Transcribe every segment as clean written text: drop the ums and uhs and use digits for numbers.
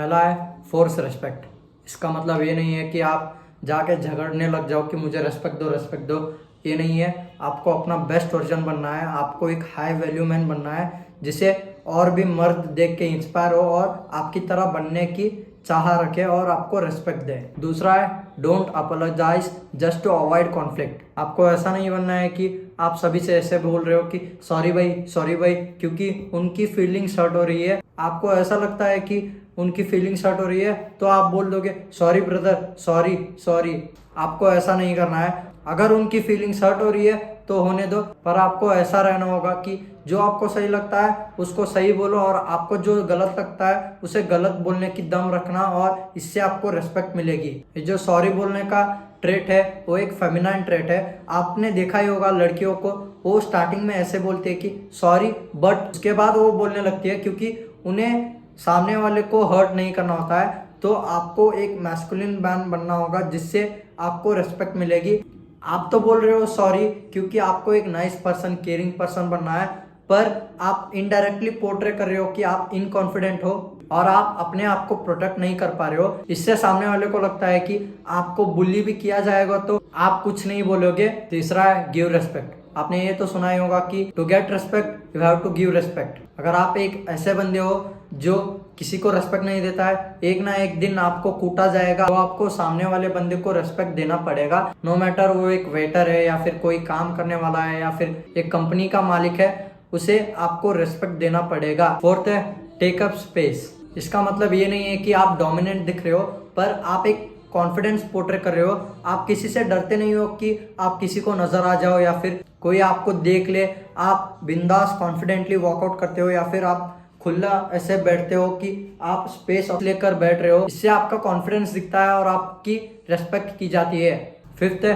पहला है force respect. इसका मतलब ये नहीं है कि आप जाके झगड़ने लग जाओ कि मुझे रिस्पेक्ट दो। ये नहीं है, आपको अपना बेस्ट वर्जन बनना है, आपको एक हाई वैल्यू मैन बनना है जिसे और भी मर्द देख के इंस्पायर हो और आपकी तरह बनने की चाह रखे और आपको रिस्पेक्ट दे। दूसरा है don't apologize just to avoid conflict. आपको ऐसा नहीं बनना है कि आप सभी से ऐसे बोल रहे हो कि सॉरी भाई क्योंकि उनकी फीलिंग्स हर्ट हो रही है। आपको ऐसा लगता है कि उनकी फीलिंग्स हर्ट हो रही है तो आप बोल दोगे सॉरी ब्रदर, सॉरी। आपको ऐसा नहीं करना है। अगर उनकी फीलिंग्स हर्ट हो रही है तो होने दो, पर आपको ऐसा रहना होगा कि जो आपको सही लगता है उसको सही बोलो और आपको जो गलत लगता है उसे गलत बोलने की दम रखना, और इससे आपको रिस्पेक्ट मिलेगी। ये जो सॉरी बोलने का ट्रेट है वो एक फेमिनाइन ट्रेट है। आपने देखा ही होगा लड़कियों को, वो स्टार्टिंग में ऐसे बोलती है कि सॉरी, बट उसके बाद वो बोलने लगती है क्योंकि उन्हें सामने वाले को हर्ट नहीं करना होता है। तो आपको एक मैस्कुलिन मैन बनना होगा जिससे आपको रिस्पेक्ट मिलेगी। आप तो बोल रहे हो सॉरी क्योंकि आपको एक नाइस पर्सन, केयरिंग पर्सन बनना है, पर आप इनडायरेक्टली पोर्ट्रे कर रहे हो कि आप इनकॉन्फिडेंट हो और आप अपने आप को प्रोटेक्ट नहीं कर पा रहे हो। इससे सामने वाले को लगता है कि आपको बुली भी किया जाएगा तो आप कुछ नहीं बोलोगे। तीसरा है गिव रिस्पेक्ट। आपने ये तो सुना ही होगा कि to get respect you have to give respect. अगर आप एक ऐसे बंदे हो जो किसी को रेस्पेक्ट नहीं देता है, एक ना एक दिन आपको कूटा जाएगा, तो आपको सामने वाले बंदे को रेस्पेक्ट देना पड़ेगा। नो मैटर वो एक वेटर है या फिर कोई काम करने वाला है या फिर एक कंपनी का मालिक है, उसे आपको रेस्पेक्ट देना पड़ेगा। फोर्थ है टेक अप स्पेस। इसका मतलब ये नहीं है कि आप डोमिनेंट दिख रहे हो, पर आप एक कॉन्फिडेंस पोर्ट्रे कर रहे हो। आप किसी से डरते नहीं हो कि आप किसी को नजर आ जाओ या फिर कोई आपको देख ले। आप बिंदास कॉन्फिडेंटली वॉकआउट करते हो या फिर आप खुला ऐसे बैठते हो कि आप स्पेस लेकर बैठ रहे हो। इससे आपका कॉन्फिडेंस दिखता है और आपकी रेस्पेक्ट की जाती है। फिफ्थ है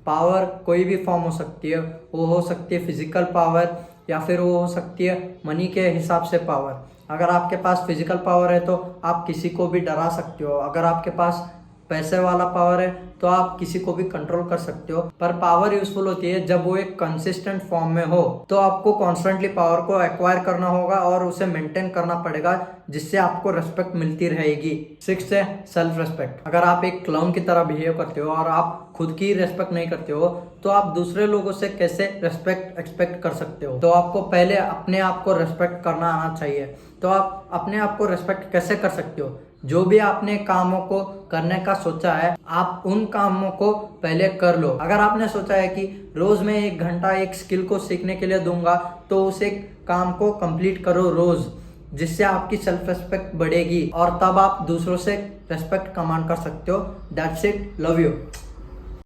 पावर कोई भी फॉर्म हो सकती है। वो हो सकती है फिजिकल पावर या फिर वो हो सकती है मनी के हिसाब से पावर। अगर आपके पास फिजिकल पावर है तो आप किसी को भी डरा सकते हो। अगर आपके पास पैसे वाला पावर है तो आप किसी को भी कंट्रोल कर सकते हो। पर पावर यूजफुल होती है जब वो एक कंसिस्टेंट फॉर्म में हो। तो आपको कॉन्स्टेंटली पावर को एक्वायर करना होगा और उसे मेंटेन करना पड़ेगा, जिससे आपको रेस्पेक्ट मिलती रहेगी। सिक्स्थ है सेल्फ रेस्पेक्ट। अगर आप एक क्लाउन की तरह बिहेव करते हो और आप खुद की रेस्पेक्ट नहीं करते हो तो आप दूसरे लोगों से कैसे रेस्पेक्ट एक्सपेक्ट कर सकते हो। तो आपको पहले अपने आप को रेस्पेक्ट करना आना चाहिए। तो आप अपने आप को रेस्पेक्ट कैसे कर सकते हो? जो भी आपने कामों को करने का सोचा है, आप उन कामों को पहले कर लो। अगर आपने सोचा है कि रोज मैं 1 घंटा एक स्किल को सीखने के लिए दूंगा, तो उस एक काम को कंप्लीट करो रोज, जिससे आपकी सेल्फ रेस्पेक्ट बढ़ेगी और तब आप दूसरों से रेस्पेक्ट कमांड कर सकते हो। That's it, love you.